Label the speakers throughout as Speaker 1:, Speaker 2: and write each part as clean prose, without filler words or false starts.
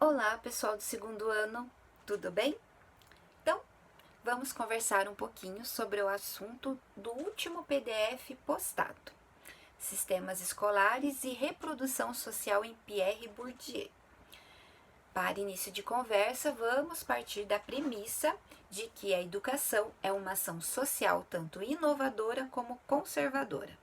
Speaker 1: Olá, pessoal do segundo ano, tudo bem? Então, vamos conversar um pouquinho sobre o assunto do último PDF postado: Sistemas Escolares e Reprodução Social em Pierre Bourdieu. Para início de conversa, vamos partir da premissa de que a educação é uma ação social tanto inovadora como conservadora.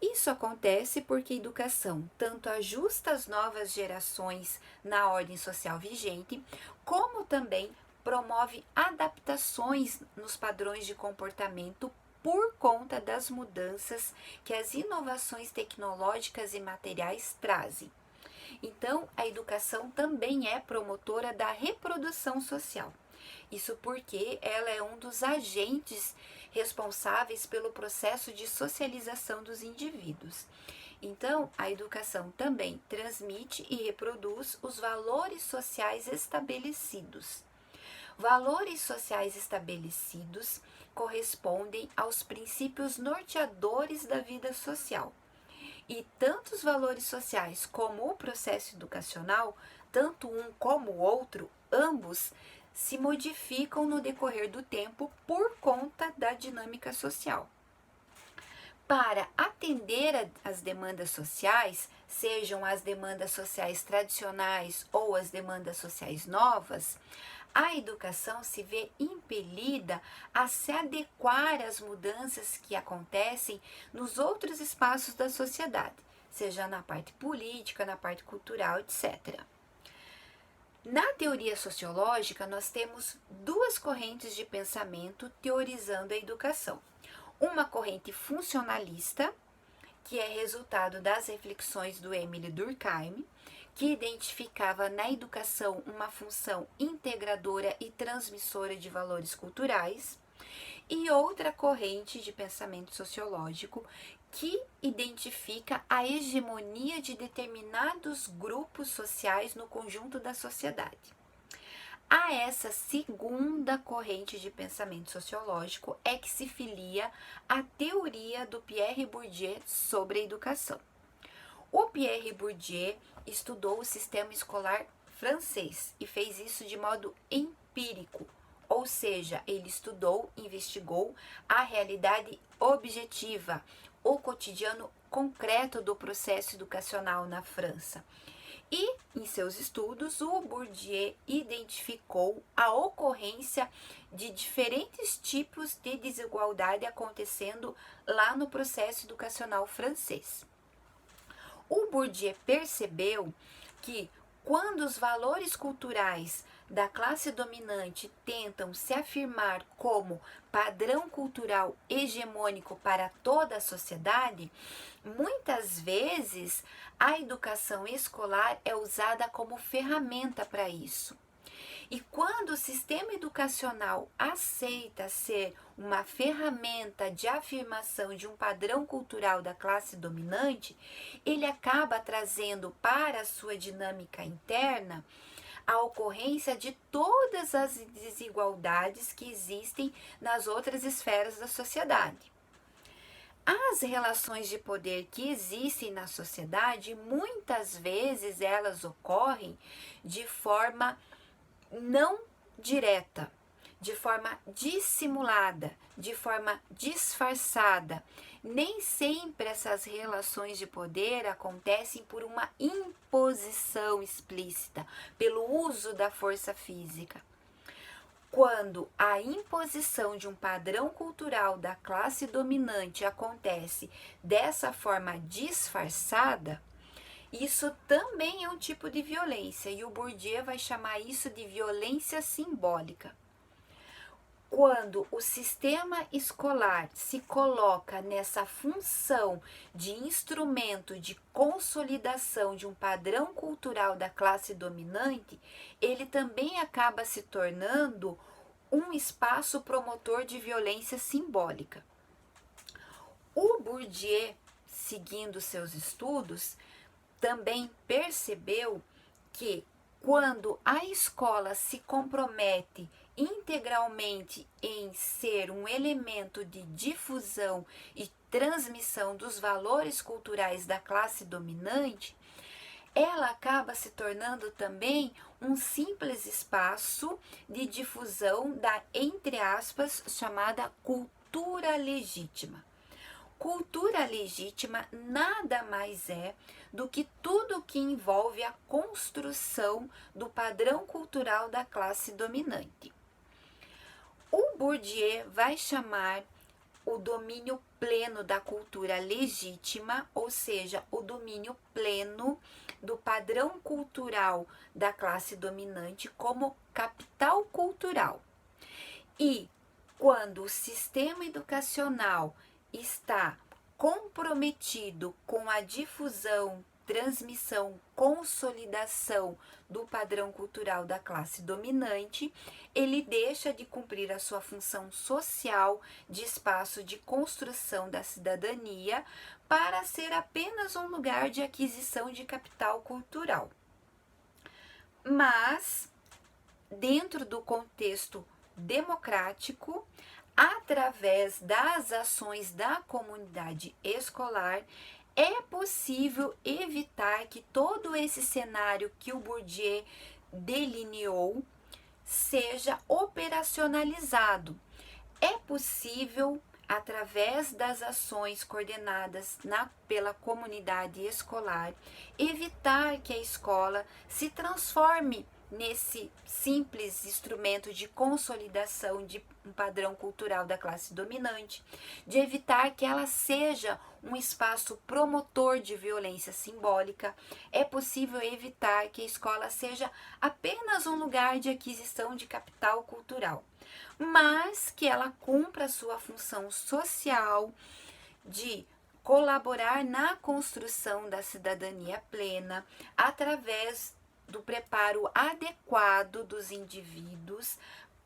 Speaker 1: Isso acontece porque a educação tanto ajusta as novas gerações na ordem social vigente, como também promove adaptações nos padrões de comportamento por conta das mudanças que as inovações tecnológicas e materiais trazem. Então, a educação também é promotora da reprodução social. Isso porque ela é um dos agentes responsáveis pelo processo de socialização dos indivíduos. Então, a educação também transmite e reproduz os valores sociais estabelecidos. Valores sociais estabelecidos correspondem aos princípios norteadores da vida social. E tanto os valores sociais como o processo educacional, tanto um como o outro, ambos se modificam no decorrer do tempo por conta da dinâmica social. Para atender às demandas sociais, sejam as demandas sociais tradicionais ou as demandas sociais novas, a educação se vê impelida a se adequar às mudanças que acontecem nos outros espaços da sociedade, seja na parte política, na parte cultural, etc. Na teoria sociológica, nós temos duas correntes de pensamento teorizando a educação. Uma corrente funcionalista, que é resultado das reflexões do Émile Durkheim, que identificava na educação uma função integradora e transmissora de valores culturais, e outra corrente de pensamento sociológico que identifica a hegemonia de determinados grupos sociais no conjunto da sociedade. A essa segunda corrente de pensamento sociológico é que se filia a teoria do Pierre Bourdieu sobre a educação. O Pierre Bourdieu estudou o sistema escolar francês e fez isso de modo empírico, ou seja, ele estudou, investigou a realidade objetiva, o cotidiano concreto do processo educacional na França. E, em seus estudos, o Bourdieu identificou a ocorrência de diferentes tipos de desigualdade acontecendo lá no processo educacional francês. O Bourdieu percebeu que, quando os valores culturais da classe dominante tentam se afirmar como padrão cultural hegemônico para toda a sociedade, muitas vezes a educação escolar é usada como ferramenta para isso. E quando o sistema educacional aceita ser uma ferramenta de afirmação de um padrão cultural da classe dominante, ele acaba trazendo para a sua dinâmica interna a ocorrência de todas as desigualdades que existem nas outras esferas da sociedade. As relações de poder que existem na sociedade, muitas vezes elas ocorrem de forma não direta, de forma dissimulada, de forma disfarçada. Nem sempre essas relações de poder acontecem por uma imposição explícita, pelo uso da força física. Quando a imposição de um padrão cultural da classe dominante acontece dessa forma disfarçada, isso também é um tipo de violência, e o Bourdieu vai chamar isso de violência simbólica. Quando o sistema escolar se coloca nessa função de instrumento de consolidação de um padrão cultural da classe dominante, ele também acaba se tornando um espaço promotor de violência simbólica. O Bourdieu, seguindo seus estudos, também percebeu que quando a escola se compromete integralmente em ser um elemento de difusão e transmissão dos valores culturais da classe dominante, ela acaba se tornando também um simples espaço de difusão da, entre aspas, chamada cultura legítima. Cultura legítima nada mais é do que tudo que envolve a construção do padrão cultural da classe dominante. O Bourdieu vai chamar o domínio pleno da cultura legítima, ou seja, o domínio pleno do padrão cultural da classe dominante, como capital cultural. E quando o sistema educacional está comprometido com a difusão, transmissão, consolidação do padrão cultural da classe dominante, ele deixa de cumprir a sua função social de espaço de construção da cidadania para ser apenas um lugar de aquisição de capital cultural. Mas, dentro do contexto democrático, através das ações da comunidade escolar, é possível evitar que todo esse cenário que o Bourdieu delineou seja operacionalizado. É possível, através das ações coordenadas pela comunidade escolar, evitar que a escola se transforme nesse simples instrumento de consolidação de um padrão cultural da classe dominante, de evitar que ela seja um espaço promotor de violência simbólica. É possível evitar que a escola seja apenas um lugar de aquisição de capital cultural, mas que ela cumpra a sua função social de colaborar na construção da cidadania plena através do preparo adequado dos indivíduos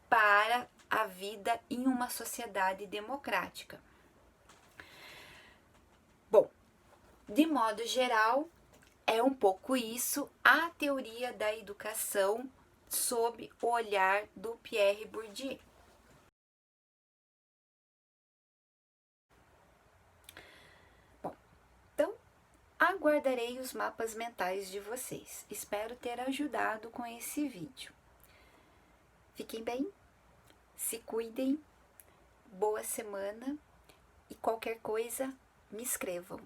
Speaker 1: para a vida em uma sociedade democrática. Bom, de modo geral, é um pouco isso a teoria da educação sob o olhar do Pierre Bourdieu. Aguardarei os mapas mentais de vocês. Espero ter ajudado com esse vídeo. Fiquem bem, se cuidem, boa semana e qualquer coisa, me escrevam.